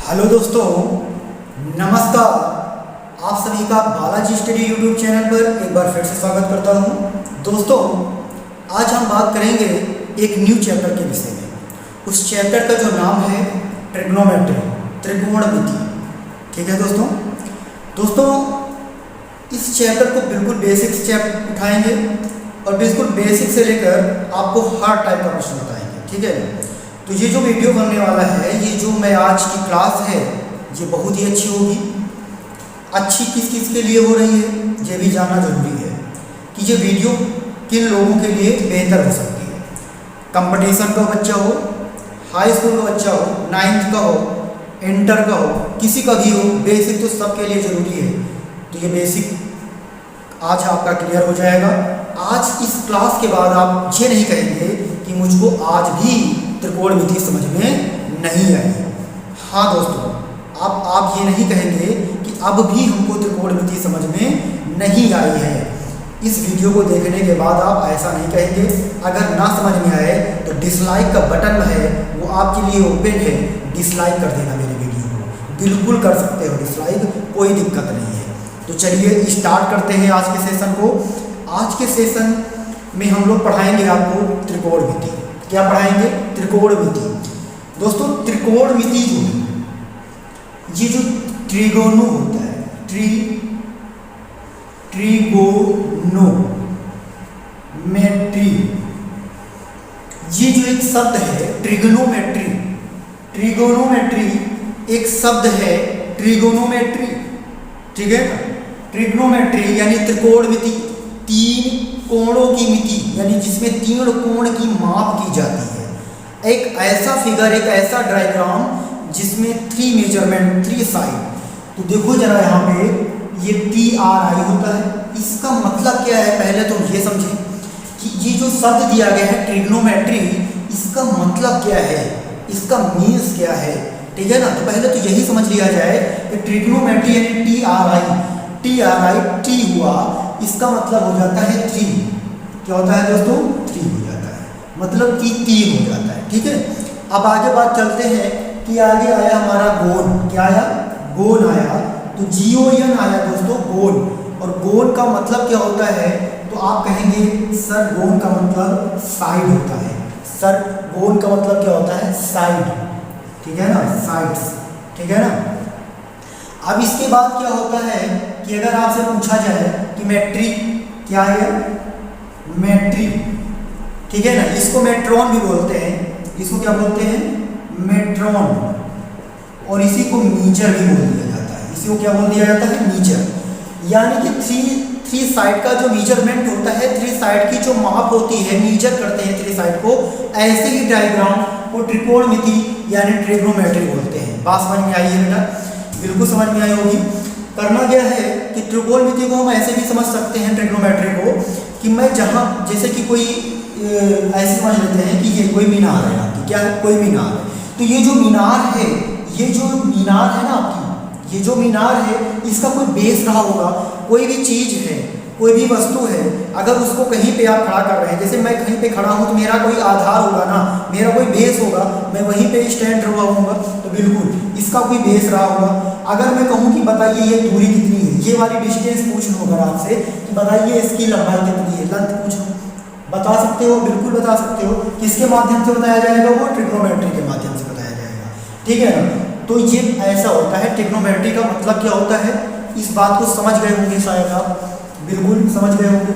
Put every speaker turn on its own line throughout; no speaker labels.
Hello दोस्तों, नमस्कार। आप सभी का बालाजी स्टडी यूट्यूब चैनल पर एक बार फिर से स्वागत करता हूं। दोस्तों, आज हम बात करेंगे एक न्यू चैप्टर के विषय में। उस चैप्टर का जो नाम है ट्रिग्नोमेट्री, त्रिकोणमिति। ठीक है दोस्तों, इस चैप्टर को बिल्कुल बेसिक स्टेप उठाएंगे और बिल्कुल बेसिक से लेकर आपको हर टाइप का प्रश्न बताएंगे। ठीक है, तो ये जो वीडियो बनने वाला है, ये जो मैं आज की क्लास है, ये बहुत ही अच्छी होगी। अच्छी किस किस के लिए हो रही है, ये भी जानना जरूरी है कि ये वीडियो किन लोगों के लिए बेहतर हो सकती है। कंपटीशन का बच्चा हो, हाई स्कूल का बच्चा हो, 9th का हो, इंटर का हो, किसी का भी हो, बेसिक तो सबके लिए ज़रूरी है। तो ये बेसिक आज आपका क्लियर हो जाएगा। आज इस क्लास के बाद आप ये नहीं कहेंगे कि मुझको आज भी त्रिकोणमिति समझ में नहीं आई। हाँ दोस्तों, आप ये नहीं कहेंगे कि अब भी हमको त्रिकोणमिति समझ में नहीं आई है। इस वीडियो को देखने के बाद आप ऐसा नहीं कहेंगे। अगर ना समझ में आए तो डिसलाइक का बटन है, वो आपके लिए ओपन है। डिसलाइक कर देना मेरे वीडियो को, बिल्कुल कर सकते हो डिसलाइक, कोई दिक्कत नहीं है। तो चलिए स्टार्ट करते हैं आज के सेशन को। आज के सेशन में हम लोग पढ़ाएंगे आपको त्रिकोणमिति। क्या पढ़ाएंगे? त्रिकोणमिति। दोस्तों, त्रिकोणमिति जो है, ये जो ट्रिगोनो होता है, ट्रिगोनोमेट्री, ये जो एक शब्द है ट्रिगोनोमेट्री, एक शब्द है ट्रिगोनोमेट्री। ठीक है ना? ट्रिग्नोमेट्री यानी त्रिकोणमिति, तीन कोणों की मिति, यानी जिसमें तीन कोण की माप की जाती है। एक ऐसा फिगर, एक ऐसा डायग्राम जिसमें 3 मेजरमेंट, 3 साइड। तो देखो जरा यहाँ पे ये TRI होता है। इसका मतलब क्या है, पहले तो ये समझें कि ये जो शब्द दिया गया है ट्रिग्नोमेट्री, इसका मतलब क्या है, इसका मीन्स क्या है। ठीक है ना? तो पहले तो यही समझ लिया जाए कि ट्रिग्नोमेट्री यानी TRI T हुआ, इसका मतलब हो जाता है 3। क्या होता है दोस्तों? 3 हो जाता है, मतलब कि 3 हो जाता है। ठीक है, अब आगे बात चलते हैं कि आगे आया हमारा गोन। क्या आया? गोन आया। तो GON आया दोस्तों, गोन। और गोन का मतलब क्या होता है, तो आप कहेंगे सर गोन का मतलब साइड होता है। सर गोन का मतलब क्या होता है? साइड। ठीक है ना? साइड्स। ठीक है ना? अब इसके बाद क्या होता है कि अगर आपसे पूछा जाए कि मेट्रिक क्या है, मेट्रिक, ठीक है ना, इसको मेट्रॉन भी बोलते हैं। इसको क्या बोलते हैं? मेट्रॉन। और इसी को मीटर भी बोल दिया जाता है। इसी को क्या बोल दिया जाता है? मीटर। यानी कि थ्री साइड का जो मेजरमेंट होता है, 3 साइड की जो माप होती है, मीजर करते हैं 3 साइड को, ऐसे ही डायग्राम को त्रिकोणमिति यानी ट्रिग्नोमेट्री बोलते हैं। बात समझ में आई है बेटा? बिल्कुल समझ में आई होगी। करना क्या है कि त्रिकोणमिति को हम ऐसे भी समझ सकते हैं, ट्रिग्नोमेट्री को, कि मैं जहाँ जैसे कि कोई ऐसे समझ लेते हैं कि ये कोई मीनार है आपकी। क्या है? कोई मीनार है। तो ये जो मीनार है, ये जो मीनार है ना आपकी, ये जो मीनार है, इसका कोई बेस रहा होगा। कोई भी चीज़ है, कोई भी वस्तु है, अगर उसको कहीं पे आप खड़ा कर रहे हैं, जैसे मैं कहीं पे खड़ा हूँ तो मेरा कोई आधार होगा ना, मेरा कोई बेस होगा, मैं वहीं पे स्टैंड रहा हूँगा, तो बिल्कुल इसका कोई बेस रहा होगा। अगर मैं कहूँ कि बताइए ये दूरी कितनी है, ये वाली डिस्टेंस पूछ लूँ अगर आपसे कि बताइए इसकी लंबाई कितनी है, लेंथ पूछ लूँ, बता सकते हो? बिल्कुल बता सकते हो। किसके माध्यम से बताया जाएगा? वो ट्रिग्नोमेट्री के माध्यम से बताया जाएगा। ठीक है ना? तो ये ऐसा होता है। ट्रिग्नोमेट्री का मतलब क्या होता है, इस बात को समझ गए होंगे शायद आप, बिल्कुल समझ गए होंगे।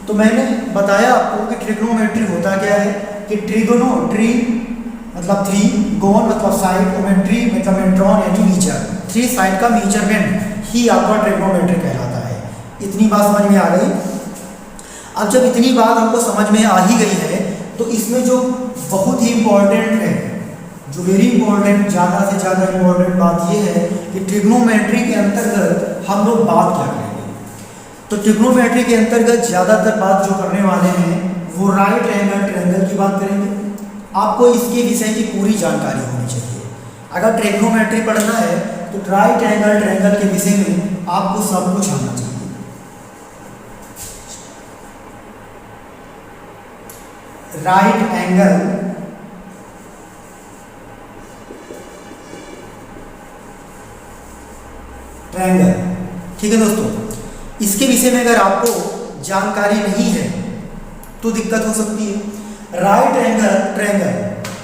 तो मैंने बताया आपको कि ट्रिग्नोमेट्री होता क्या है कि ट्री मतलब 3, गोन मतलब साइड, ओमेट्री मतलब मेट्रॉन यानी मीटर। 3 साइड का मेजरमेंट ही आपका ट्रिग्नोमेट्री कहलाता है। इतनी बात समझ में आ गई। अब जब इतनी बात हमको समझ में आ ही गई है, तो इसमें जो बहुत ही इम्पोर्टेंट है, जो वेरी इंपॉर्टेंट, ज़्यादा से ज़्यादा इम्पोर्टेंट बात यह है कि ट्रिग्नोमेट्री के अंतर्गत हम लोग बात क्या करेंगे। तो ट्रिग्नोमेट्री के अंतर्गत ज़्यादातर बात जो करने वाले हैं वो राइट एंगल ट्रायंगल की बात करेंगे। आपको इसके विषय की पूरी जानकारी होनी चाहिए। अगर ट्रिग्नोमेट्री पढ़ना है तो राइट एंगल ट्रायंगल के विषय में आपको सब कुछ आना चाहिए। Right angle triangle. ठीक है दोस्तों, इसके विषय में अगर आपको जानकारी नहीं है तो दिक्कत हो सकती है। राइट एंगल ट्रायंगल,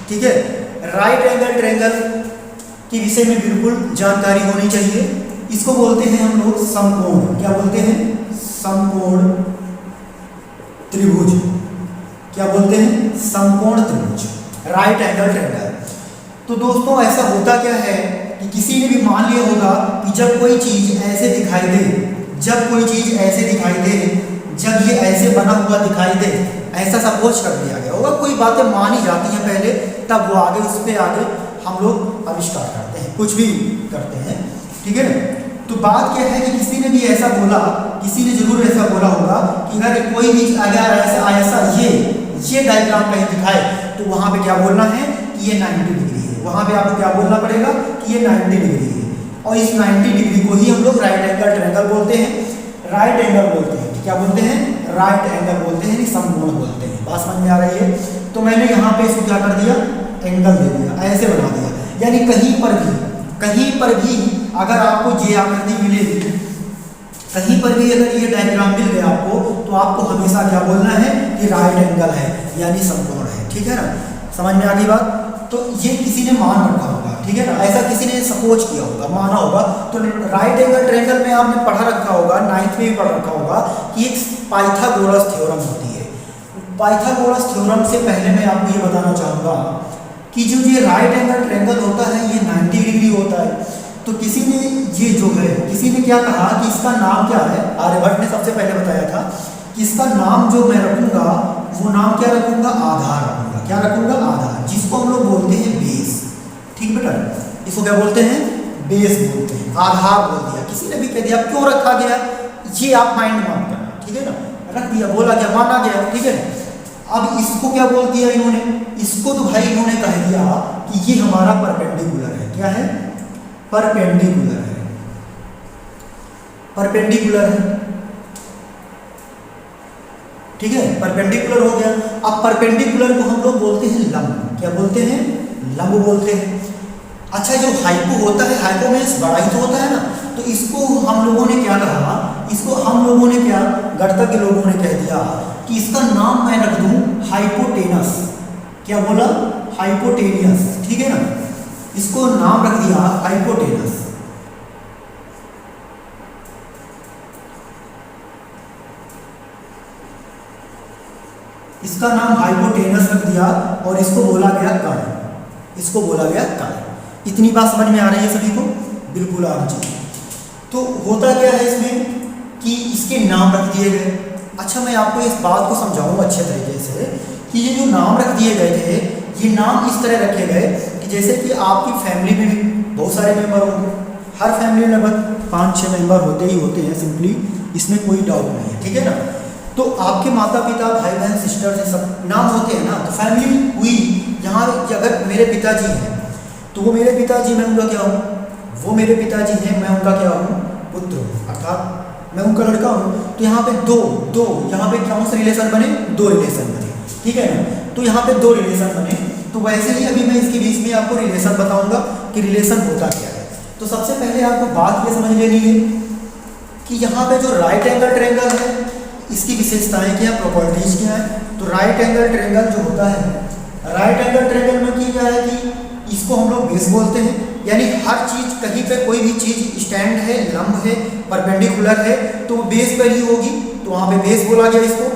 ठीक है, राइट एंगल ट्रायंगल के विषय में बिल्कुल जानकारी होनी चाहिए। इसको बोलते हैं हम लोग समकोण। क्या बोलते हैं? समकोण त्रिभुज। क्या बोलते हैं? समकोण त्रिभुज, राइट एंगल ट्रायंगल। तो दोस्तों ऐसा होता क्या है कि किसी ने भी मान लिया होगा कि जब कोई चीज ऐसे दिखाई दे, जब कोई चीज ऐसे दिखाई दे, जब ये ऐसे बना हुआ दिखाई दे, ऐसा सपोज कर दिया गया होगा। कोई बातें मानी जाती हैं पहले, तब वो आगे उस पर आगे हम लोग आविष्कार करते हैं, कुछ भी करते हैं। ठीक है ना? तो बात क्या है कि किसी ने भी ऐसा बोला, किसी ने जरूर ऐसा बोला होगा कि अगर कोई भी अगर ऐसा ऐसा ये डायग्राम कहीं दिखाए तो वहां पे क्या बोलना है कि ये 90 डिग्री है। वहां पे आपको क्या बोलना पड़ेगा कि ये 90 डिग्री है। और इस 90 डिग्री को ही हम लोग राइट एंगल ट्रायंगल बोलते हैं, राइट एंगल बोलते हैं। क्या बोलते हैं? राइट एंगल बोलते हैं, समकोण बोलते हैं। बात समझ में आ रही है? तो मैंने यहाँ पे इसको क्या कर दिया? एंगल दे दिया, ऐसे बना दिया। यानी कहीं पर भी अगर आपको ये आकृति मिलेगी, कहीं पर भी अगर ये डायग्राम मिल गया आपको, तो आपको हमेशा क्या बोलना है कि राइट एंगल है, यानी समकोण है। ठीक है ना? समझ में आ गई बात? तो ये किसी ने मान रखा होगा, ठीक है ना, ऐसा किसी ने सपोज किया होगा, माना होगा। तो राइट एंगल ट्रायंगल में आपने पढ़ा रखा होगा, 9th में भी पढ़ रखा होगा कि एक पाइथागोरस थ्योरम होती है। पाइथागोरस थ्योरम से पहले मैं आपको ये बताना चाहूँगा कि जो ये राइट एंगल ट्रायंगल होता है ये 90 डिग्री होता है। तो किसी ने ये जो है, किसी ने क्या कहा कि इसका नाम क्या है? आर्यभट्ट ने सबसे पहले बताया था कि इसका नाम जो मैं रखूंगा वो नाम क्या रखूंगा? आधार रखूंगा। क्या रखूंगा? आधार, जिसको हम लोग बोलते हैं बेस। ठीक बेटा, इसको क्या बोलते हैं? बेस बोलते हैं, आधार बोल दिया। किसी ने भी कह दिया, क्यों रखा गया ये आप माइंड में मत करना, ठीक है ना? रख दिया, बोला गया, माना गया, ठीक है। अब इसको क्या बोल दिया इन्होंने? इसको तो भाई इन्होंने कह दिया कि ये हमारा परपेंडिकुलर है। क्या है? परपेंडिकुलर है, परपेंडिकुलर है, ठीक है, परपेंडिकुलर हो गया। अब परपेंडिकुलर को हम लोग बोलते हैं लंब। क्या बोलते हैं? लंब बोलते हैं। अच्छा, जो हाइपो होता है, हाइपो में बड़ा ही तो होता है ना, तो इसको हम लोगों ने क्या कहा? इसको हम लोगों ने क्या, गणितज्ञ लोगों ने कह दिया कि इसका नाम मैं रख दूं हाइपोटेनस। क्या बोला? हाइपोटेनियस, ठीक है ना? इसको नाम रख दिया हाइपोटेनस। इसका नाम हाइपोटेनस रख दिया और इसको बोला गया कण। इसको बोला गया कण। इतनी बात समझ में आ रही है सभी को? बिल्कुल आ रही है। तो होता क्या है इसमें कि इसके नाम रख दिए गए। अच्छा, मैं आपको इस बात को समझाऊंगा अच्छे तरीके से कि ये जो नाम रख दिए गए थे, ये नाम इस तरह रखे गए कि जैसे कि आपकी फैमिली में भी बहुत सारे मेंबर होंगे। हर फैमिली में लगभग 5-6 मेंबर होते ही होते हैं, सिंपली, इसमें कोई डाउट नहीं है, ठीक है ना? तो आपके माता पिता, भाई बहन, सिस्टर से सब नाम होते हैं ना। तो फैमिली हुई, यहाँ अगर मेरे पिताजी हैं तो वो मेरे पिताजी, मैं उनका क्या हूँ? वो मेरे पिताजी हैं, मैं उनका क्या हूँ? पुत्र हूँ, अर्थात मैं उनका लड़का हूँ। तो यहाँ पे दो यहाँ पे कौन से रिलेशन बने? 2 रिलेशन बने, ठीक है ना? तो यहाँ पे 2 रिलेशन बने। तो वैसे ही अभी मैं इसके बीच में आपको रिलेशन बताऊंगा कि रिलेशन होता क्या है। तो सबसे पहले आपको बात ये समझ लेनी है कि यहाँ पे जो राइट एंगल ट्रायंगल है, इसकी विशेषताएं क्या, प्रॉपर्टीज क्या है? तो राइट एंगल ट्रायंगल जो होता है, राइट एंगल ट्रायंगल में क्या है कि इसको हम लोग बेस बोलते हैं। यानी हर चीज, कहीं पे कोई भी चीज स्टैंड है, लंब है, परपेंडिकुलर है, तो वो बेस पर ही होगी, तो वहाँ पे बेस बोला गया इसको,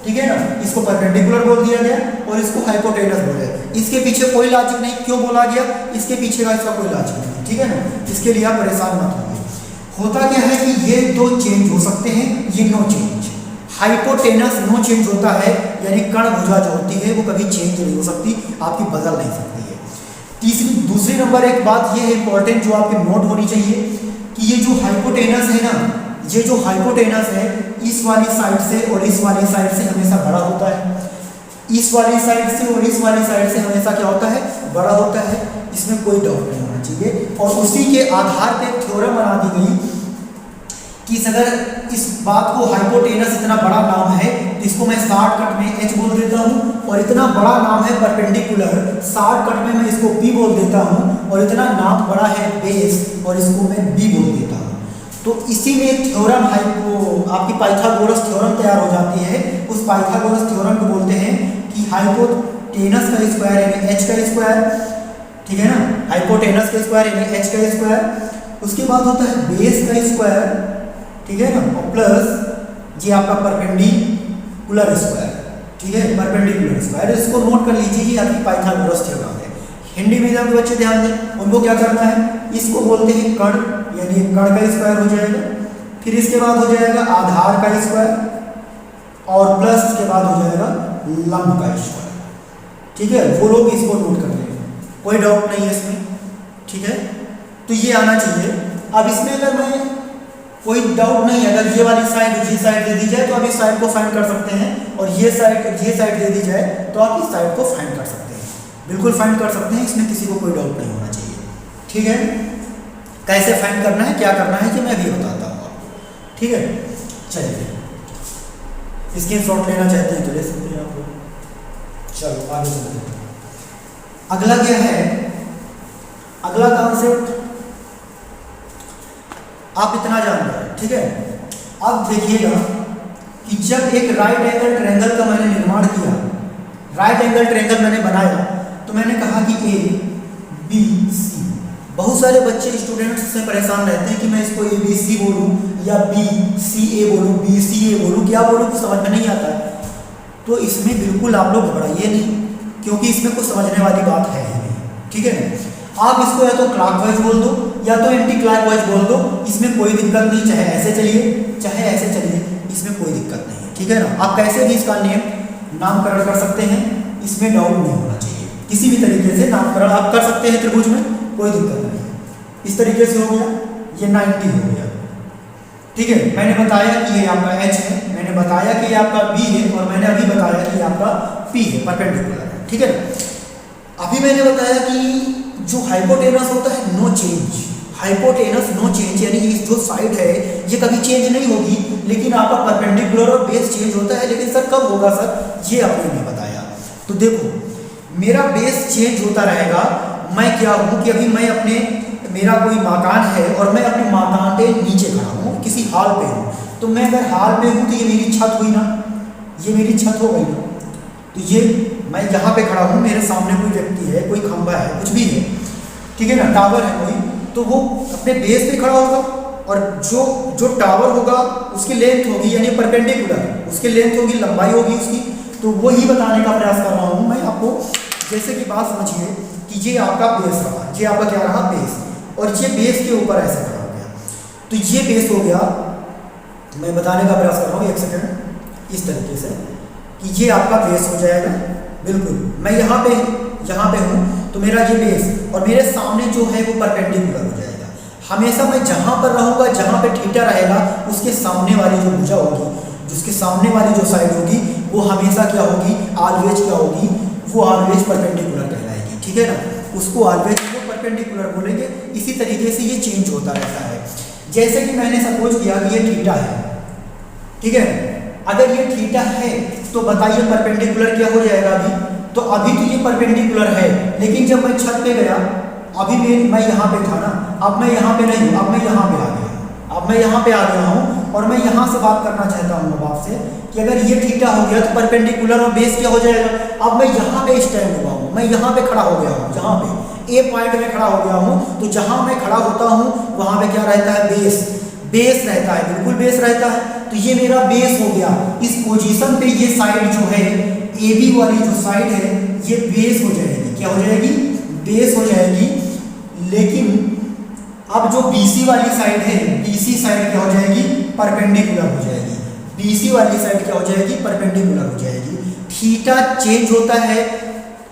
ठीक है ना? इसको परपेंडिकुलर बोल दिया गया और इसको हाइपोटेनस बोला गया। इसके पीछे कोई लॉजिक नहीं, क्यों बोला गया? इसके पीछे का इसका कोई लॉजिक नहीं, ठीक है ना? इसके लिए आप परेशान मत होइए। होता क्या है कि ये 2 चेंज हो सकते हैं, ये no change. Hypotenuse no change होता है, यानी कण भुजा जो होती है वो कभी चेंज नहीं हो सकती, आपकी बदल नहीं सकती है। दूसरी नंबर एक बात ये है इंपॉर्टेंट, जो आपके नोट होनी चाहिए कि ये जो हाइपोटेनस है ना, ये जो हाइपोटेनस है, इस वाली साइड से और इस वाली साइड से हमेशा बड़ा होता है। इस वाली साइड से और इस वाली साइड से हमेशा क्या होता है? बड़ा होता है। इसमें कोई डाउट नहीं होना चाहिए। और उसी के आधार पर थ्योरम बना दी गई कि अगर इस बात को, हाइपोटेनस इतना बड़ा नाम है तो इसको मैं शॉर्टकट में H बोल देता हूँ, और इतना बड़ा नाम है परपेंडिकुलर, शॉर्टकट में मैं इसको P बोल देता हूँ, और इतना नाम बड़ा है बेस और इसको मैं B बोल देता हूँ। तो इसी में थ्योरम आपकी पाइथागोरस थ्योरम तैयार हो जाती है। उस पाइथागोरस थ्योरम को बोलते हैं कि हाइपोटेनस का स्क्वायर यानी h का स्क्वायर, ठीक है ना, हाइपोटेनस का स्क्वायर यानी h का स्क्वायर, उसके बाद होता है बेस का स्क्वायर, ठीक है ना, और प्लस ये आपका परपेंडिकुलर स्क्वायर, ठीक है, परपेंडिकुलर स्क्वायर। इसको नोट कर लीजिए, ये आपकी पाइथागोरस थ्योरम है। हिंदी मीडियम के बच्चे ध्यान दें, उनको क्या करना है, इसको बोलते हैं कण, यानी कण का स्क्वायर हो जाएगा, फिर इसके बाद हो जाएगा आधार का स्क्वायर, और प्लस इसके बाद हो जाएगा लंब का स्क्वायर, ठीक है। वो लोग इसको नोट कर लेंगे, कोई डाउट नहीं है इसमें, ठीक है। तो ये आना चाहिए। अब इसमें अगर मैं कोई डाउट नहीं है, अगर ये वाली साइड दे दी जाए तो आप इस साइड को फाइंड कर सकते हैं, और ये साइड दे दी जाए तो आप इस साइड को फाइंड कर सकते हैं, बिल्कुल फाइंड कर सकते हैं, इसमें किसी को कोई डाउट नहीं होना चाहिए, ठीक है। कैसे फाइंड करना है, क्या करना है, ये मैं भी बताता हूँ आपको, ठीक है। चलिए स्क्रीनशॉट लेना चाहते हैं तो ले सकते हैं आप लोग। चलो आगे चलते हैं। अगला क्या है, अगला कॉन्सेप्ट आप इतना जान रहे हैं, ठीक है। अब देखिएगा कि जब एक राइट एंगल ट्रायंगल का मैंने निर्माण किया, राइट एंगल ट्रायंगल मैंने बनाया, तो मैंने कहा कि ए बी सी, बहुत सारे बच्चे स्टूडेंट्स से परेशान रहते हैं कि मैं इसको ए बी सी बोलूँ या बी सी ए बोलूँ, बी सी ए बोलूँ, क्या बोलूँ, कुछ समझ में नहीं आता है। तो इसमें बिल्कुल आप लोग घबराइए नहीं, क्योंकि इसमें कुछ समझने वाली बात है ही नहीं, ठीक है ना। आप इसको या तो क्लॉकवाइज बोल दो या तो एंटी क्लॉकवाइज बोल दो, इसमें कोई दिक्कत नहीं, चाहे ऐसे चलिए चाहे ऐसे चलिए, इसमें कोई दिक्कत नहीं है, ठीक है ना। आप कैसे भी इसका नामकरण कर सकते हैं, इसमें डाउट नहीं होना चाहिए, किसी भी तरीके से नामकरण आप कर सकते हैं त्रिभुज में, कोई दिक्कत नहीं है। इस तरीके से हो गया, ये 90 हो गया, ठीक है। मैंने बताया कि ये आपका H है, मैंने बताया कि ये आपका B है, और मैंने अभी बताया कि ये आपका P है, परपेंडिकुलर है, ठीक है। अभी मैंने बताया कि जो हाइपोटेनस होता है no change, hypotenuse no change, यानी ये जो साइड है ये कभी चेंज नहीं होगी, लेकिन आपका परपेंडिकुलर और बेस चेंज होता है। लेकिन सर कब होगा सर, ये आपने नहीं बताया। तो देखो मेरा बेस चेंज होता रहेगा, मैं क्या हूँ कि अभी मैं अपने, मेरा कोई मकान है और मैं अपने मकान के नीचे खड़ा हूँ, किसी हॉल पे हूँ, तो मैं अगर हॉल पे हूँ तो ये मेरी छत हुई ना, ये मेरी छत हो गई ना। तो ये मैं यहाँ पे खड़ा हूँ, मेरे सामने कोई व्यक्ति है, कोई खंभा है, कुछ भी है, ठीक है ना, टावर है कोई, तो वो अपने बेस पे खड़ा होगा, और जो टावर होगा उसकी लेंथ होगी यानी परपेंडिकुलर, उसकी लेंथ होगी, लंबाई होगी उसकी। तो वो ही बताने का प्रयास कर रहा हूँ मैं आपको, जैसे कि बात समझिए कि ये आपका बेस रहा, ये आपका क्या रहा, बेस, और ये बेस के ऊपर ऐसे खड़ा हो गया, तो ये बेस हो गया। मैं बताने का प्रयास कर रहा हूँ, एक सेकेंड, इस तरीके से कि ये आपका बेस हो जाएगा, बिल्कुल मैं यहाँ पे हूँ, तो मेरा ये बेस और मेरे सामने जो है वो परपेंडिकुलर हो जाएगा। हमेशा मैं जहाँ पर रहूँगा, जहाँ पे थीटा रहेगा, उसके सामने वाली जो भुजा होगी, जिसके सामने वाली जो साइड होगी, वो हमेशा क्या होगी, ऑलवेज क्या होगी, वो ऑलवेज परपेंडिकुलर कहलाएगी, ठीक है ना। उसको ऑलवेज वो परपेंडिकुलर बोलेंगे। इसी तरीके से ये चेंज होता रहता है। जैसे कि मैंने सपोज किया कि ये थीटा है, ठीक है, अगर ये थीटा है तो बताइए परपेंडिकुलर क्या हो जाएगा अभी, तो अभी तो ये परपेंडिकुलर है, लेकिन जब मैं छत पे गया, अभी मैं यहाँ पे था ना, अब मैं यहाँ पे नहीं हूँ, अब मैं यहाँ पे आ गया, अब मैं यहाँ पे आ गया हूँ, और मैं यहाँ से बात करना चाहता हूँ अब आपसे कि अगर ये थीटा हो गया तो परपेंडिकुलर और बेस क्या हो जाएगा। अब मैं यहाँ पे स्टैंड हुआ हूँ, मैं यहाँ पे खड़ा हो गया हूँ, यहाँ पे ए पॉइंट में खड़ा हो गया हूँ, तो जहाँ मैं खड़ा होता हूँ वहाँ पे क्या रहता है, बेस रहता है, बिल्कुल बेस रहता है। तो ये मेरा बेस हो गया। इस पोजीशन पे ये साइड जो है, ए बी वाली जो साइड है, ये बेस हो जाएगी, क्या हो जाएगी, बेस हो जाएगी। लेकिन अब जो BC वाली साइड है, BC साइड क्या हो जाएगी, परपेंडिकुलर हो जाएगी। BC वाली साइड क्या हो जाएगी, परपेंडिकुलर हो जाएगी। थीटा चेंज होता है,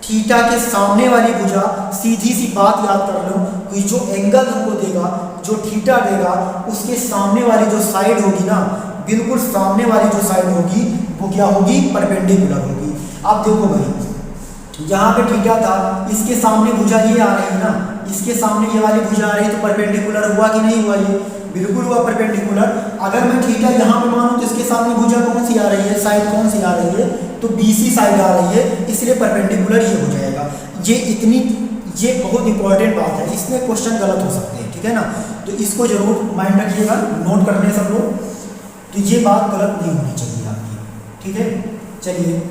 थीटा के सामने वाली भुजा, सीधी सी बात याद कर लो कि जो एंगल हमको देगा, जो थीटा देगा, उसके सामने वाली जो साइड होगी ना, बिल्कुल सामने वाली जो साइड होगी वो क्या होगी, परपेंडिकुलर होगी। अब देखो भाई, यहाँ पे थीटा था, इसके सामने भुजा ये आ रही है ना, इसके सामने ये वाली भुजा आ रही है, तो परपेंडिकुलर हुआ कि नहीं हुआ, ये बिल्कुल हुआ परपेंडिकुलर। अगर मैं थीटा यहाँ पे मानूं तो इसके सामने भुजा कौन सी आ रही है, साइड कौन सी आ रही है, तो BC साइड आ रही है, इसलिए परपेंडिकुलर ये हो जाएगा। ये बहुत इंपॉर्टेंट बात है, इसमें क्वेश्चन गलत हो सकते हैं, ठीक है ना। तो इसको जरूर माइंड रखिएगा, नोट करने सब लोग, तो ये बात गलत नहीं होनी चाहिए आपकी, ठीक है। चलिए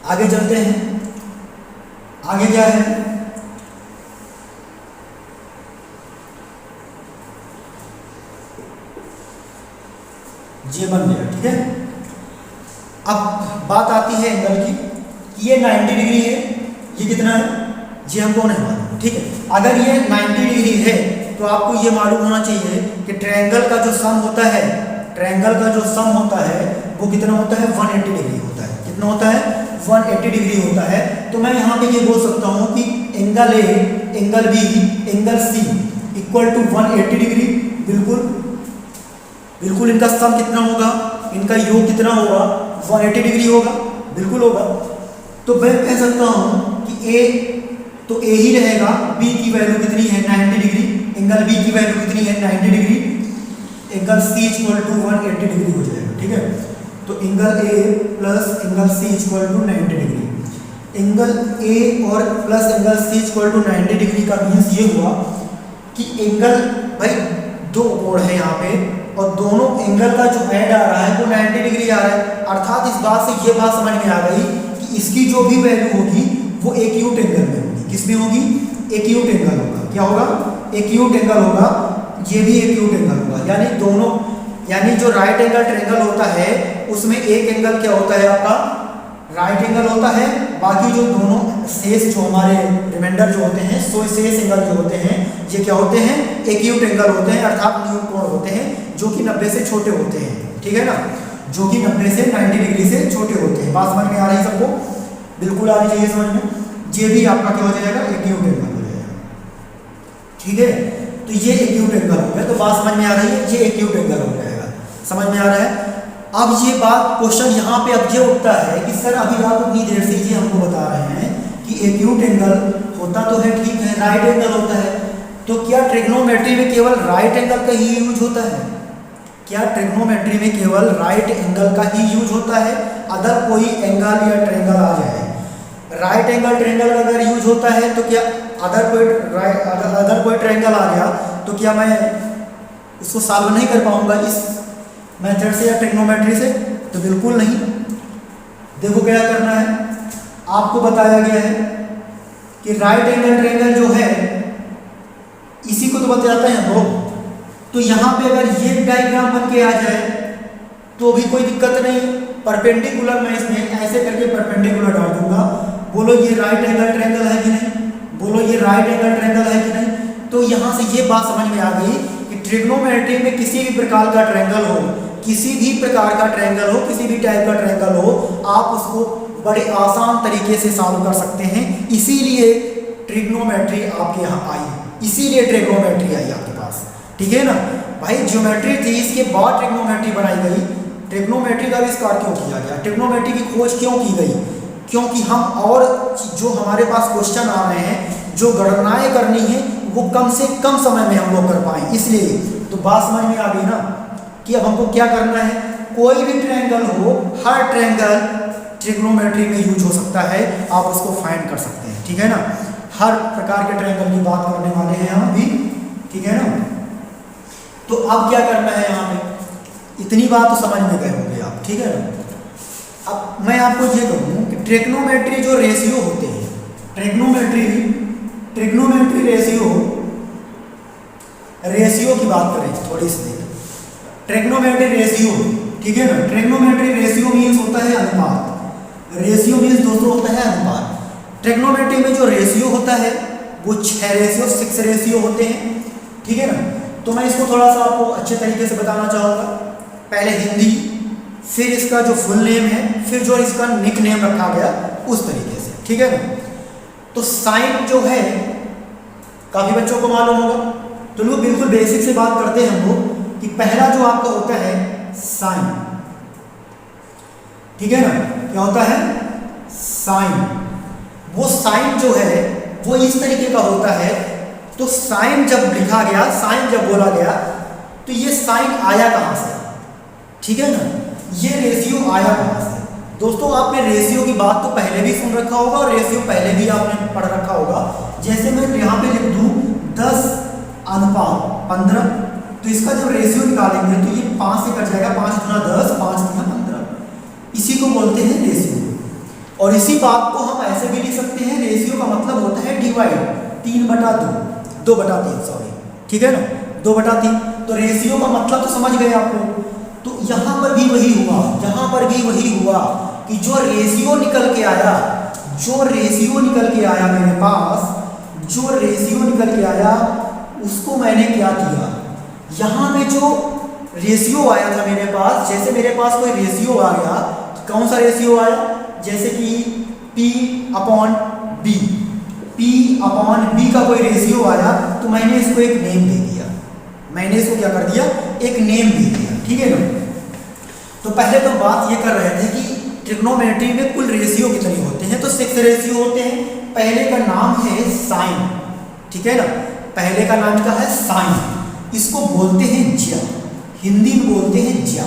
आगे चलते हैं। आगे क्या है, ये बन गया, ठीक है। अब बात आती है एंगल की कि ये 90 डिग्री है, ये कितना है ये हमको नहीं मालूम, ठीक है। अगर ये 90 डिग्री है तो आपको ये मालूम होना चाहिए कि ट्रायंगल का जो सम होता है, ट्रायंगल का जो सम होता है वो कितना होता है 180 डिग्री होता है। कितना होता है 180 डिग्री होता है। तो मैं यहाँ पे ये बोल सकता हूँ कि angle A, angle B, angle C equal to 180 degree. बिल्कुल बिल्कुल इनका सम कितना होगा, इनका योग कितना होगा 180 डिग्री होगा, बिल्कुल होगा। तो मैं कह सकता हूँ कि ए तो ए ही रहेगा, बी की वैल्यू कितनी है 90 डिग्री, एंगल बी की वैल्यू कितनी है 90 degree, angle C equal to 180 degree हो जाएगा, ठीक है। तो angle A plus angle C equal to 90 degree. Angle A और plus angle C equal to 90 degree का मीन्स ये हुआ कि एंगल भाई दो कोण है यहाँ पे और दोनों एंगल का जो ऐड आ रहा है वो 90 डिग्री आ रहा है। अर्थात इस बात से ये बात समझ में आ गई कि इसकी जो भी वैल्यू होगी वो एक्यूट एंगल में होगी। किसमें होगी, एक्यूट एंगल होगा। क्या होगा, एक्यूट एंगल होगा, ये भी एक्यूट एंगल होगा। यानी दोनों, यानी जो राइट एंगल ट्रायंगल होता है उसमें एक एंगल क्या होता है आपका राइट एंगल होता है, बाकी जो दोनों शेष जो हमारे रिमाइंडर जो होते हैं सो शेष एंगल जो होते हैं ये क्या होते हैं एक्यूट एंगल होते हैं, अर्थात न्यून कोण होते हैं जो कि 90 से छोटे होते हैं, ठीक है ना, जो कि 90 से 90 डिग्री से छोटे होते हैं। बात समझ में आ रही है सबको, बिल्कुल आ रही चाहिए समझ में। ये भी आपका क्या हो जाएगा एक्यूट एंगल हो जाएगा, ठीक है। तो ये एक्यूट एंगल हो गया, तो बात समझ में आ रही है, ये एक्यूट एंगल हो जाएगा, समझ में आ रहा है। अब ये बात क्वेश्चन यहाँ पे अब ये उठता है कि सर अभी आप उतनी देर से ये हमको बता रहे हैं कि एक्यूट एंगल होता तो है, ठीक है, राइट एंगल होता है, तो क्या ट्रिग्नोमेट्री में केवल राइट एंगल का ही यूज होता है? क्या ट्रिग्नोमेट्री में केवल राइट एंगल का ही यूज होता है? अदर कोई एंगल या ट्रायंगल आ जाए, राइट एंगल ट्रायंगल अगर यूज होता है तो क्या अदर कोई ट्रायंगल आ गया तो क्या मैं इसको सॉल्व नहीं कर पाऊंगा इस मेथड से या ट्रिग्नोमेट्री से? तो बिल्कुल नहीं। देखो क्या करना है, आपको बताया गया है कि राइट एंगल ट्रायंगल जो है इसी को तो बताते हैं हम लोग। तो यहाँ पे अगर ये डायग्राम बन के आ जाए तो भी कोई दिक्कत नहीं, परपेंडिकुलर मैं इसमें ऐसे करके परपेंडिकुलर डाल दूंगा। बोलो ये राइट एंगल ट्रायंगल है कि नहीं, बोलो ये राइट एंगल ट्रायंगल है कि नहीं। तो यहाँ से ये बात समझ में आ गई कि ट्रिग्नोमेट्री में किसी भी प्रकार का ट्रायंगल हो, किसी भी प्रकार का ट्रायंगल हो, किसी भी टाइप का ट्रायंगल हो, आप उसको बड़े आसान तरीके से सॉल्व कर सकते हैं। इसीलिए ट्रिग्नोमेट्री आपके यहाँ आई, इसीलिए ट्रिग्नोमेट्री आई आपके पास, ठीक है ना भाई। ज्योमेट्री थी, इसके बाद ट्रिग्नोमेट्री बनाई गई। ट्रिग्नोमेट्री का आविष्कार क्यों किया गया, ट्रिग्नोमेट्री की खोज क्यों की गई? क्योंकि हम और जो हमारे पास क्वेश्चन आ रहे हैं, जो गणनाएं करनी है वो कम से कम समय में हम लोग कर पाएँ, इसलिए। तो बात समझ में आ गई ना कि अब हमको क्या करना है, कोई भी ट्रायंगल हो, हर ट्रायंगल ट्रिग्नोमेट्री में यूज हो सकता है, आप उसको फाइंड कर सकते हैं, ठीक है ना। हर प्रकार के ट्रायंगल की बात करने वाले हैं हम भी, ठीक है ना। तो अब क्या करना है यहाँ पे, इतनी बात तो समझ में गए होंगे आप, ठीक है ना। अब मैं आपको ये कहूँ कि ट्रिग्नोमेट्री जो रेशियो होते हैं, ट्रिग्नोमेट्री रेशियो की बात करें थोड़ी सी, ट्रिग्नोमेट्री रेशियो, ठीक है ना। ट्रिग्नोमेट्री रेशियो मीन्स होता है अनुपात, रेशियो मीन्स दोस्तों होता है अनुपात। ट्रिग्नोमेट्री में जो रेशियो होता है वो 6 रेशियो होते हैं, ठीक है ना। तो मैं इसको थोड़ा सा आपको अच्छे तरीके से बताना चाहूँगा। पहले हिंदी, फिर इसका जो फुल नेम है, फिर जो इसका निक नेम रखा गया उस तरीके से, ठीक है ना। तो साइन जो है काफ़ी बच्चों को मालूम होगा, तो लोग बिल्कुल बेसिक से बात करते हैं हम लोग कि पहला जो आपका होता है साइन, ठीक है ना। क्या होता है साइन, वो साइन जो है वो इस तरीके का होता है। तो साइन जब लिखा गया, साइन जब बोला गया तो ये साइन आया कहाँ से, ठीक है ना, ये रेशियो आया कहाँ से। दोस्तों आपने रेशियो की बात तो पहले भी सुन रखा होगा और रेशियो पहले भी आपने पढ़ रखा होगा। जैसे मैं यहाँ पे लिख दूँ 10 अनुपात 15। तो इसका जब रेशियो निकालेंगे तो ये 5 से कट जाएगा, 5 गुना 10, 5 गुना 15। इसी को बोलते हैं रेशियो। और इसी बात को हम ऐसे भी लिख सकते हैं, रेशियो का मतलब होता है डिवाइड, 3/2, 2/3 सॉरी, ठीक है ना, 2/3। तो रेशियो का मतलब तो समझ गए आप लोग। तो यहाँ पर भी वही हुआ, यहाँ पर भी वही हुआ कि जो रेशियो निकल के आया, जो रेशियो निकल के आया मेरे पास, जो रेशियो निकल के आया उसको मैंने क्या किया, यहाँ पे जो रेशियो आया था मेरे पास, जैसे मेरे पास कोई रेशियो आ गया, कौन सा रेशियो आया, जैसे कि P/B, P/B का कोई रेशियो आया तो मैंने इसको एक नेम दे दिया, मैंने इसको क्या कर दिया, एक नेम दे दिया, ठीक है ना। तो पहले तो बात ये कर रहे थे कि ट्रिग्नोमेट्री में कुल रेशियो कितने होते हैं, तो 6 रेशियो होते हैं। पहले का नाम है साइन, ठीक है ना, पहले का नाम क्या है, साइन। इसको बोलते हैं ज्या, हिंदी में बोलते हैं ज्या,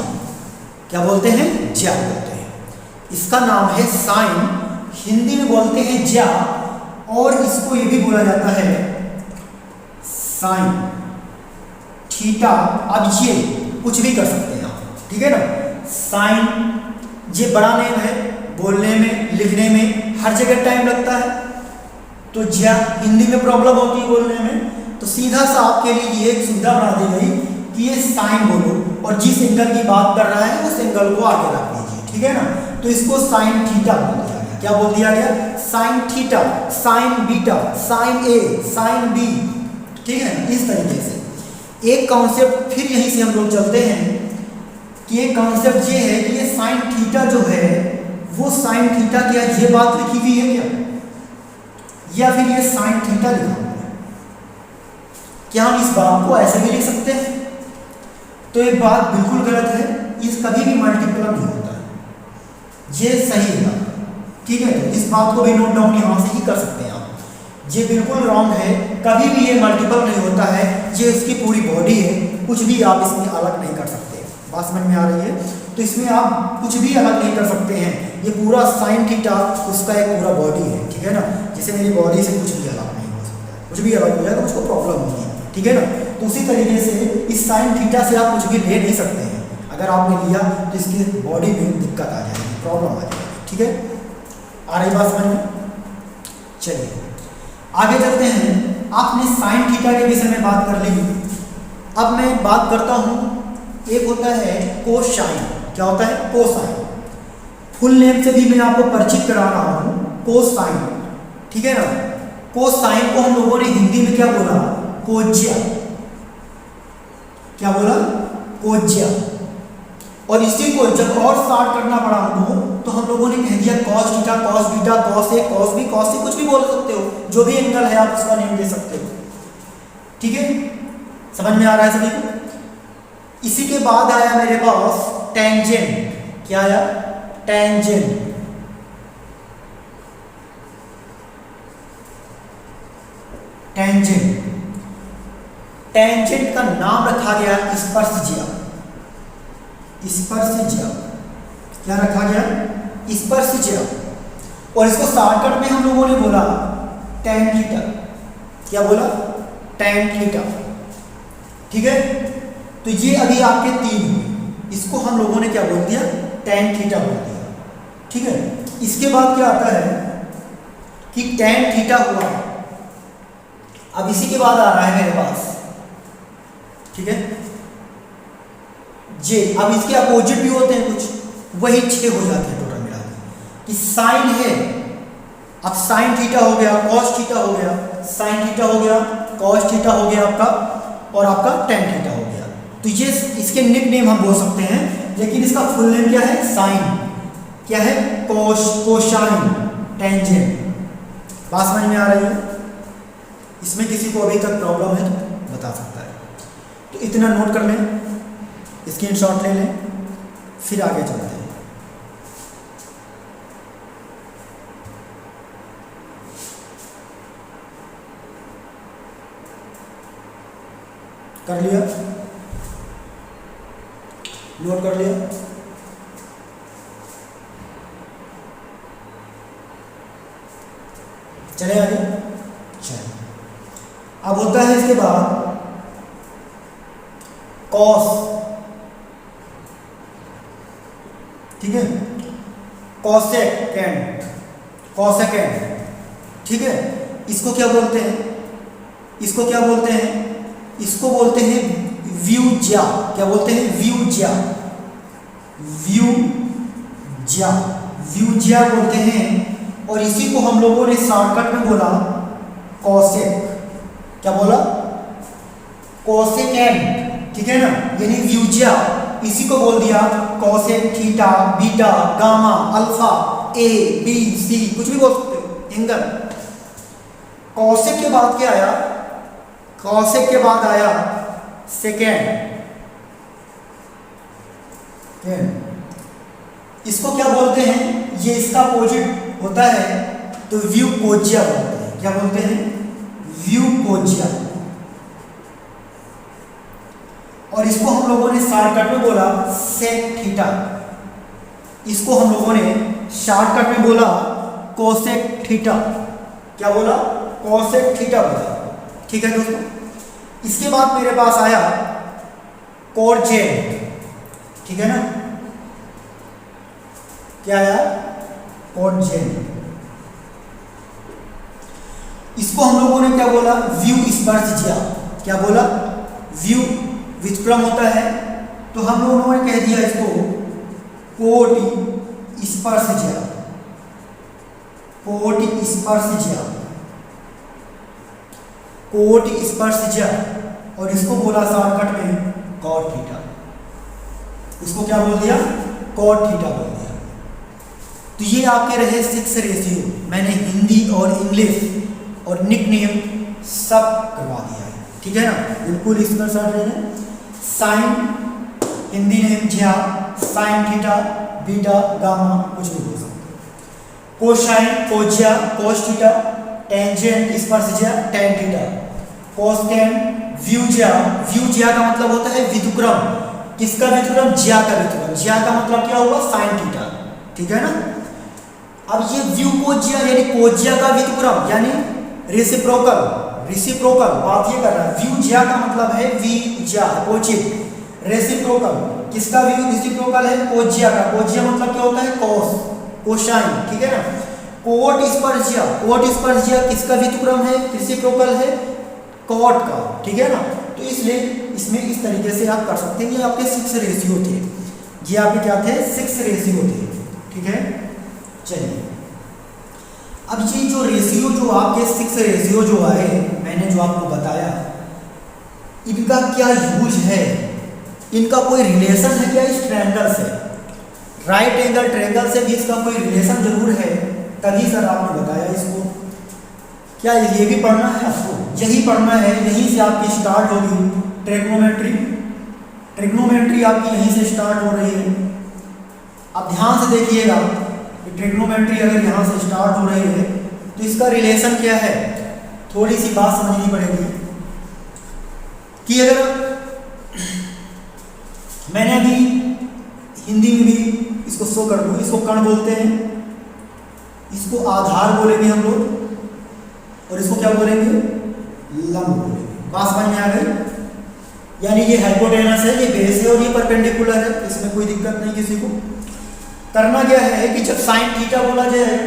क्या बोलते हैं, ज्या बोलते हैं। इसका नाम है साइन, हिंदी में बोलते हैं ज्या, और इसको ये भी बोला जाता है साइन थीटा। अब ये कुछ भी कर सकते हैं आप, ठीक है ना, साइन, ये बड़ा नेम है, बोलने में लिखने में हर जगह टाइम लगता है, तो ज्या हिंदी में प्रॉब्लम होती है बोलने में, तो सीधा सा आपके लिए ये एक सुविधा बना दी गई कि ये साइन बोलो, और जिस एंगल की बात कर रहा है उस एंगल को आगे रख दीजिए, ठीक है ना। तो इसको साइन थीटा बोल दिया गया, क्या बोल दिया गया, sine theta, sine beta, sine A, sine B, ठीक है ना। इस तरीके से एक कॉन्सेप्ट फिर यहीं से हम लोग चलते हैं कि एक कॉन्सेप्ट ये है कि ये साइन थीटा जो है वो साइन थीटा क्या ये बात लिखी हुई है क्या, या फिर ये साइन थीटा लिखा हुआ है, क्या हम इस बात को ऐसे भी लिख सकते हैं, तो एक बात बिल्कुल गलत है, इस कभी भी मल्टीप्लम नहीं होता है, ये सही है, ठीक है। तो इस बात को भी नोट डाउन यहाँ से ही कर सकते हैं आप, ये बिल्कुल रॉन्ग है, कभी भी ये मल्टीपल नहीं होता है, ये इसकी पूरी बॉडी है, कुछ भी आप इसमें अलग नहीं कर सकते। बात समझ में आ रही है, तो इसमें आप कुछ भी अलग नहीं कर सकते हैं, ये पूरा साइन थीटा उसका एक पूरा बॉडी है, ठीक है ना। जैसे मेरी बॉडी से कुछ भी अलग नहीं हो सकता, कुछ भी अलग हो जाएगा मुझको प्रॉब्लम होगी, ठीक है ना। तो उसी तरीके से इस साइन थीटा से आप कुछ भी ले नहीं सकते हैं, अगर आपने लिया तो इसकी बॉडी में दिक्कत आ जाएगी, प्रॉब्लम आ जाएगी, ठीक है। आ रही बात समझ में, चलिए आगे चलते हैं। आपने साइन थीटा के विषय में बात कर ली, अब मैं बात करता हूँ, एक होता है कोसाइन, क्या होता है, कोसाइन, फुल नेम से भी मैं आपको परिचित करा रहा हूँ, कोसाइन, ठीक है ना। कोसाइन को हम लोगों ने हिंदी में क्या बोला, कोज्या, क्या बोला, कोज्या। और इसी को जब और स्टार्ट करना पड़ा हमको तो हम लोगों ने कह दिया cos theta, cos beta, cos A, cos B, cos C, कुछ भी बोल सकते हो, जो भी एंगल है आप उसका नेम दे सकते हो, ठीक है। समझ में आ रहा है सभी को। इसी के बाद आया मेरे पास टेंजेंट, क्या आया, टेंजेंट, टेंजेंट, टेंजेंट का नाम रखा गया स्पर्शज्या, स्पर्शज्या, क्या रखा गया, स्पर्शज्या। और इसको शॉर्टकट में हम लोगों ने बोला टैन थीटा, क्या बोला, टैन थीटा, ठीक है। तो ये अभी आपके 3 हुए, इसको हम लोगों ने क्या बोल दिया, टैन थीटा बोल दिया, ठीक है। इसके बाद क्या आता है कि टैन थीटा हुआ, अब इसी के बाद आ रहा है मेरे पास, ठीक है, जे। अब इसके अपोजिट भी होते हैं कुछ, वही 6 हो जाते हैं टोटल मिला के, कि साइन है, अब साइन थीटा हो गया, कॉस थीटा हो गया, साइन थीटा हो गया, कॉस थीटा हो गया आपका, और आपका टैन थीटा हो गया। तो ये इसके निक नेम हम बोल सकते हैं, लेकिन इसका फुल नेम क्या है, साइन, क्या है, कोसाइन, टेंजेंट। बात समझ में आ रही है, इसमें किसी को अभी तक प्रॉब्लम है तो बता सकता है, तो इतना नोट कर लें, स्क्रीनशॉट ले लें, फिर आगे चलते हैं। कर लिया, नोट कर लिया, चले आगे। चलिए अब होता है इसके बाद कॉस, ठीक है, कॉसेकेंड, कॉसेकेंड, ठीक है। इसको क्या बोलते हैं, इसको क्या बोलते हैं, इसको बोलते हैं व्यूज्या। क्या बोलते हैं, व्यूज्या, व्यूज्या, व्यूज्या बोलते हैं। और इसी को हम लोगों ने शॉर्टकट में बोला कॉसेक। क्या बोला, कॉसेकेंड, ठीक है ना, यानी व्यूज्या। इसी को बोल दिया cosec, theta, beta, gamma, alpha, A, B, C, कुछ भी बोल सकते हो, एंगल। कॉसेक के बाद क्या आया, कॉसेक के बाद आया सेकेंड। इसको क्या बोलते हैं, ये इसका अपोजिट होता है तो व्यू कोजिया बोलते हैं। क्या बोलते हैं, व्यू कोजिया। और इसको हम लोगों ने शॉर्टकट में बोला सेक थीटा। इसको हम लोगों ने शॉर्टकट में बोला कोसेक थीटा। क्या बोला, कोसेक थीटा बोला, ठीक है दोस्तों। इसके बाद मेरे पास आया कोजेंट, ठीक है ना, क्या आया, कोजेंट। इसको हम लोगों ने क्या बोला, व्यू स्पर्शज्या। क्या बोला, व्यू व्युत्क्रम होता है तो हम लोगों ने कह दिया इसको कोटि स्पर्शज्या, कोटि स्पर्शज्या, कोटि स्पर्शज्या। और इसको बोला शॉर्टकट में कॉट थीटा। इसको क्या बोल दिया, कॉट थीटा बोल दिया। तो ये आपके रहे 6 रेशियो। मैंने हिंदी और इंग्लिश और निकनेम सब करवा दिया है, ठीक है ना, बिल्कुल इसमें साथ रहे। साइन, हिंदी नेम ज्या, साइन थीटा, बीटा, गामा, कुछ भी बोल सकते। कोसाइन, कोज्या, कोस थीटा, टेंजेंट स्पर्शज्या, टेन थीटा, कोसटेन, व्यूज्या। व्यूज्या का मतलब होता है व्युत्क्रम। किसका व्युत्क्रम, ज्या का व्युत्क्रम। ज्या का मतलब क्या हुआ, साइन थीटा, ठीक है ना। अब ये व्यू कोज्या यानी कोज्या का व्युत्क्रम यानी रेसिप्रोकल, रेसिप्रोकल बात ये कर रहा है। व्यूज्या का मतलब है वी-ज्या, अपोजिट। रेसिप्रोकल, किसका व्यू रेसिप्रोकल है, कोज्या का। कोज्या मतलब क्या होता है, कोस, कोसाइन, ठीक है ना। कोट स्पर्शज्या, कोट स्पर्शज्या किसका व्युत्क्रम है, रेसिप्रोकल है, कॉट का, ठीक है ना। तो इसलिए इसमें इस तरीके से आप कर सकते हैं। ये आपके 6 रेशियो थे, ये आपके क्या थे, 6 रेशियो थे, ठीक है। चलिए, अब ये जो रेशियो जो आपके 6 रेशियो जो आए, मैंने जो आपको बताया, इनका क्या यूज है, इनका कोई रिलेशन है क्या इस ट्रायंगल से। राइट एंगल ट्रायंगल से भी इसका कोई रिलेशन जरूर है, तभी सर आपने बताया इसको। क्या ये भी पढ़ना है आपको, यही पढ़ना है, यहीं से आपकी स्टार्ट होगी ट्रिग्नोमेट्री। ट्रिग्नोमेट्री आपकी यहीं से स्टार्ट हो रही है। अब ध्यान से देखिएगा कि ट्रिग्नोमेट्री अगर यहाँ से स्टार्ट हो रही है तो इसका रिलेशन क्या है, थोड़ी सी बात समझनी पड़ेगी। कि अगर मैंने अभी हिंदी में भी इसको शो कर दूँ, इसको कण बोलते हैं, इसको आधार बोलेंगे हम लोग, और इसको क्या बोलेंगे, लंब बोलेंगे। बात समझ में आ गई। यानी ये हाइपोटेनस है, ये बेस है और ये परपेंडिकुलर है, इसमें कोई दिक्कत नहीं किसी को। करना क्या है कि जब साइन थीटा बोला जाए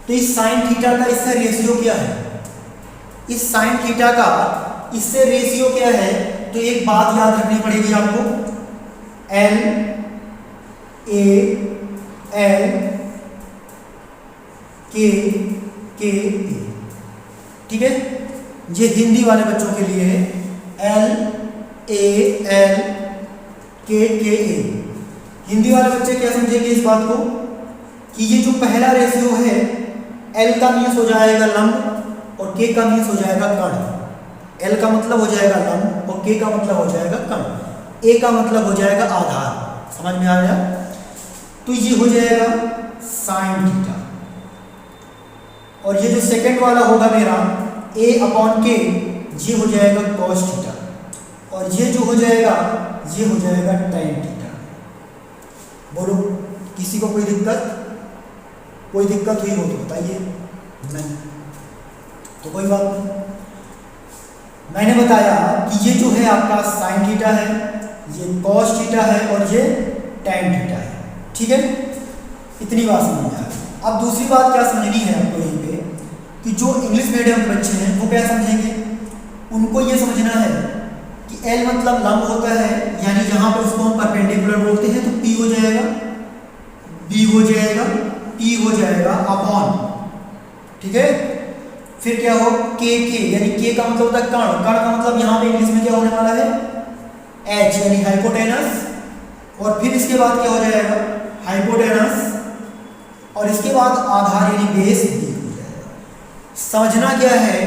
तो इस साइन थीटा का इससे रेशियो क्या है, इस साइन थीटा का इससे रेशियो क्या है, तो एक बात याद रखनी पड़ेगी आपको, एल ए एल के ए, ठीक है। ये हिंदी वाले बच्चों के लिए है, एल ए एल के ए। हिंदी वाले बच्चे क्या समझेंगे इस बात को कि ये जो पहला रेशियो है, एल का मीन्स हो जाएगा लंब और के का मीन्स हो जाएगा कण। एल का मतलब हो जाएगा लंब और के का मतलब हो जाएगा कण, ए का मतलब हो जाएगा आधार। समझ में आ गया। तो ये हो जाएगा साइन थीटा, और ये जो सेकंड वाला होगा मेरा ए अपॉन के, ये हो जाएगा कॉस थीटा, और ये जो हो जाएगा ये हो जाएगा टेन थीटा। बोलो, किसी को कोई दिक्कत, कोई दिक्कत हुई हो तो बताइए, नहीं तो कोई बात नहीं। मैंने बताया कि ये जो है आपका साइन थीटा है, ये कॉस थीटा है और ये टैन थीटा है। ठीक है, इतनी बात समझ में आ गई। अब दूसरी बात क्या समझनी है आपको यहीं पे कि जो इंग्लिश मीडियम के बच्चे हैं वो क्या समझेंगे, उनको ये समझना है कि एल मतलब लंब होता है, यानी जहां पर उसको हम परपेंडिकुलर बोलते हैं तो पी हो जाएगा, बी हो जाएगा, पी हो जाएगा अपॉन, ठीक है। फिर क्या हो के यानी के का मतलब होता है कर्ण, कर्ण का मतलब यहाँ पे इंग्लिश में क्या होने वाला है एच यानी हाइपोटेनस, और फिर इसके बाद क्या हो जाएगा हाइपोटेनस, और इसके बाद आधार यानी बेस बी हो जाएगा। समझना क्या है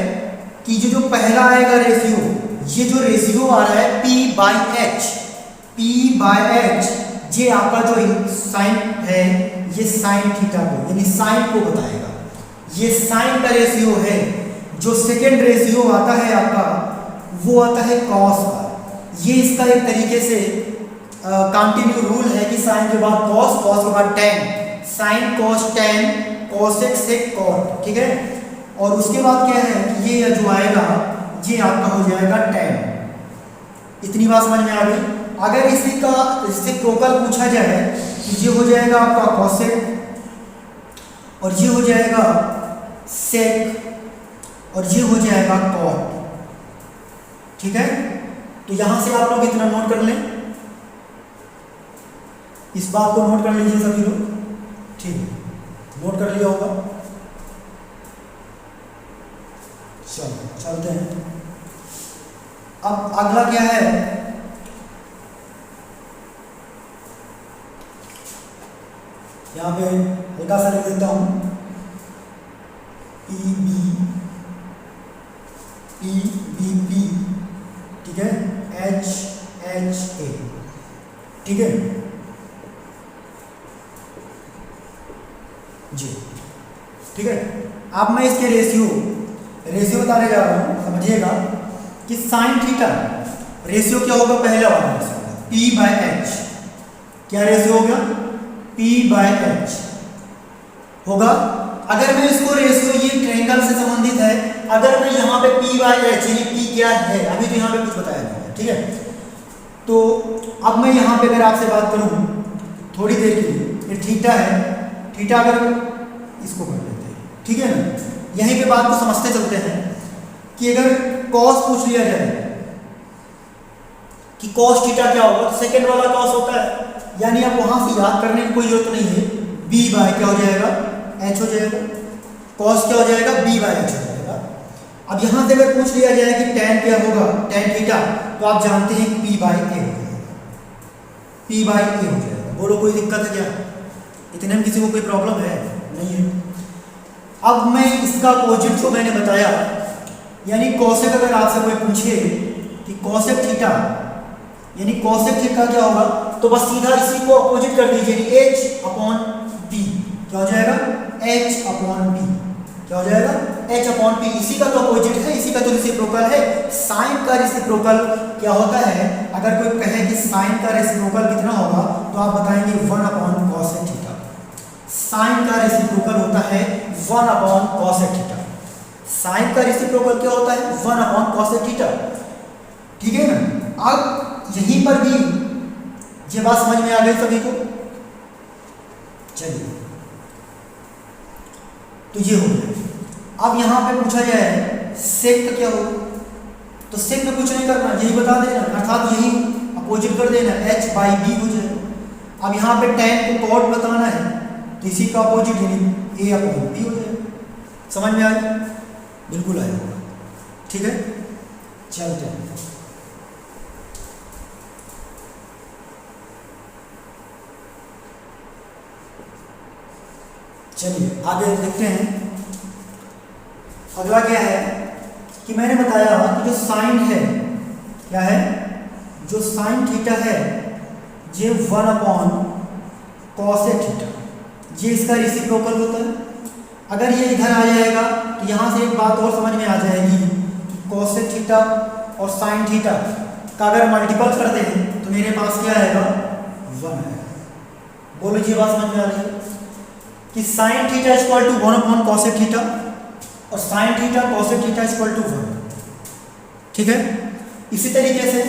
कि जो पहला आएगा रेशियो, ये जो रेशियो आ रहा है P बाई एच, ये आपका जो साइन है ये साइन थीटा को यानी साइन को बताएगा, ये साइन का रेशियो है। जो सेकेंड रेशियो आता है आपका वो आता है कॉस का, ये इसका एक तरीके से कंटिन्यू रूल है कि साइन के बाद कॉस, कॉस के बाद tan, sine cos tan, cosec sec cot, ठीक है। और उसके बाद क्या है कि ये जो आएगा ये आपका हो जाएगा टैन। इतनी बात समझ में आ गई। अगर इसी का रेसिप्रोकल पूछा जाए तो ये हो जाएगा आपका कॉसेक और ये हो जाएगा सेक और ये हो जाएगा कॉट, ठीक है। तो यहां से आप लोग इतना नोट कर लें, इस बात को नोट कर लीजिए सभी लोग, ठीक है, नोट कर लिया होगा। चलो चलते हैं। अब अगला क्या है, यहां पे हल्का सा लिख देता हूं पी बी पी, ठीक है, एच ए, ठीक है जी, ठीक है। अब मैं इसके रेशियो बताने जा रहा हूं, समझिएगा कि साइन थीटा रेशियो क्या होगा, पहला वाला रेशियो P बाय एच, क्या रेशियो होगा P बाय एच होगा। अगर मैं इसको रेशियो ये ट्रायंगल से संबंधित है, अगर मैं यहाँ पे P बाय एच यानी P क्या है अभी तो यहाँ पे कुछ बताया नहीं है, ठीक है। तो अब मैं यहाँ पे अगर आपसे बात करूँ थोड़ी देर के लिए, ये थीटा है, थीटा अगर इसको कर लेते हैं, ठीक है ना, यहीं पे बात को समझते चलते हैं कि अगर कॉस पूछ लिया जाए कि कॉस थीटा क्या होगा, तो सेकेंड वाला कॉस होता है, यानी आप वहां से याद करने की कोई जरूरत नहीं है, बी बाय क्या हो जाएगा एच हो जाएगा, कॉस क्या हो जाएगा बी बाय एच हो जाएगा। अब यहां से अगर पूछ लिया जाए कि टैन क्या होगा, टैन थीटा, तो आप जानते हैं पी बाय ए हो जाएगा, पी बाय ए हो जाएगा। बोलो कोई दिक्कत है क्या, इतने में किसी को कोई प्रॉब्लम है नहीं है। अब मैं इसका अपोजिट जो मैंने बताया, यानी कॉसेक, अगर आपसे कोई पूछे कि कॉसेक थीटा यानी कॉसेक थीटा क्या होगा, तो बस सीधा इसी को अपोजिट कर दीजिए, एच अपॉन पी, क्या हो जाएगा एच अपॉन पी, क्या हो जाएगा एच अपॉन पी। इसी का तो अपोजिट है, इसी का तो रेसिप्रोकल है। साइन का रेसिप्रोकल क्या होता है, अगर कोई कहे कि साइन का रेसिप्रोकल कितना होगा तो आप बताएंगे 1 अपॉन कॉसेक थीटा। साइन का रेसिप्रोकल होता है 1 अपॉन कॉसेक थीटा। साइन का रेसिप्रोकल क्या होता है 1 अपॉन कॉसेक थीटा, ठीक है ना। अब यहीं पर भी ये बात समझ में आ गई सभी को, चलिए तो ये हो गया। अब यहां पे पूछा जाए सेक का क्या होगा, तो सेक में कुछ नहीं करना, यही बता देना, अर्थात यही अपोजिट कर देना, एच बाई बी हो जाएगा। अब यहाँ पे टैन को कॉट बताना है, तो इसी का अपोजिट यानी ए अपॉन बी हो जाएगा। समझ में आया, बिल्कुल आया होगा, ठीक है। चलते हैं, चलिए आगे देखते हैं। अगला क्या है कि मैंने बताया कि जो साइन है, क्या है, जो साइन थीटा है ये 1 अपॉन कॉसेक थीटा, ये इसका रेसिप्रोकल होता है। अगर ये इधर आ जाएगा तो यहाँ से एक बात और समझ में आ जाएगी कि कॉसेक थीटा और साइन थीटा का अगर मल्टीपल कर दें तो मेरे पास क्या आएगा 1 है। बोलो ये बात समझ में आ रही है कि sine theta equal to 1 upon cosec theta और sine theta cosec theta equal to 1। ठीक है। इसी तरीके से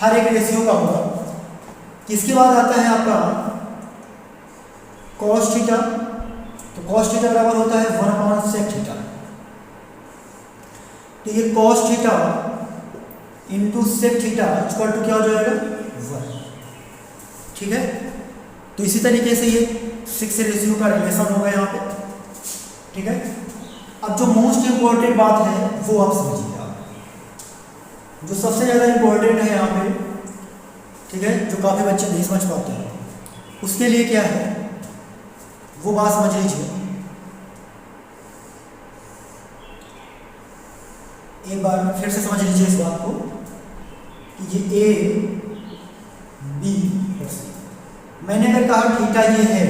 हर एक रेशियो का होगा। इसके बाद आता है आपका cos थीटा। तो cos थीटा बराबर होता है 1/sec थीटा। तो ये cos theta into sec theta equal to क्या हो जाएगा 1। ठीक है। तो इसी तरीके से ये 6 रेशियो का रिलेशन होगा यहाँ पे। ठीक है। अब जो मोस्ट इंपॉर्टेंट बात है वो आप समझिए। जो सबसे ज़्यादा इंपॉर्टेंट है यहाँ पे, ठीक है, जो काफ़ी बच्चे नहीं समझ पाते हैं, उसके लिए क्या है वो बात समझ लीजिए। एक बार फिर से समझ लीजिए इस बात को कि ये ए बी और सी। मैंने अगर कहा थीटा ये है,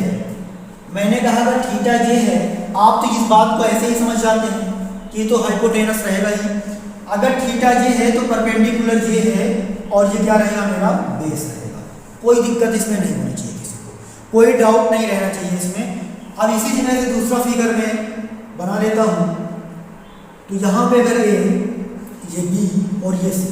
मैंने कहा अगर थीटा ये है, आप तो इस बात को ऐसे ही समझ जाते हैं कि ये तो हाइपोटेनस रहेगा ही। अगर थीटा ये है तो परपेंडिकुलर ये है और ये क्या रहेगा मेरा बेस रहेगा। कोई दिक्कत इसमें नहीं होनी चाहिए किसी को, कोई डाउट नहीं रहना चाहिए इसमें। अब इसी जगह से दूसरा फिगर में बना लेता हूँ। तो यहाँ पे अगर ये बी और ये सी,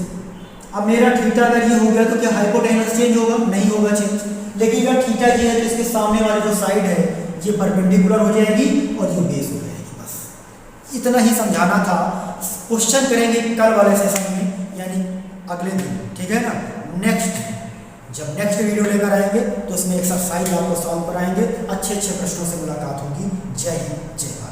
अब मेरा थीटा अगर ये हो गया तो क्या हाइपोटेनस चेंज होगा? नहीं होगा चेंज। लेकिन अगर थीटा ये है तो इसके सामने वाली जो साइड है ये परपेंडिकुलर हो जाएगी और ये बेस हो जाएगी। बस इतना ही समझाना था। क्वेश्चन करेंगे कल वाले सेशन में, यानी अगले दिन। ठीक है ना। जब नेक्स्ट वीडियो लेकर आएंगे तो इसमें एक्सरसाइज आपको सॉल्व कराएंगे। अच्छे अच्छे प्रश्नों से मुलाकात होगी। जय हिंद, जय भारत।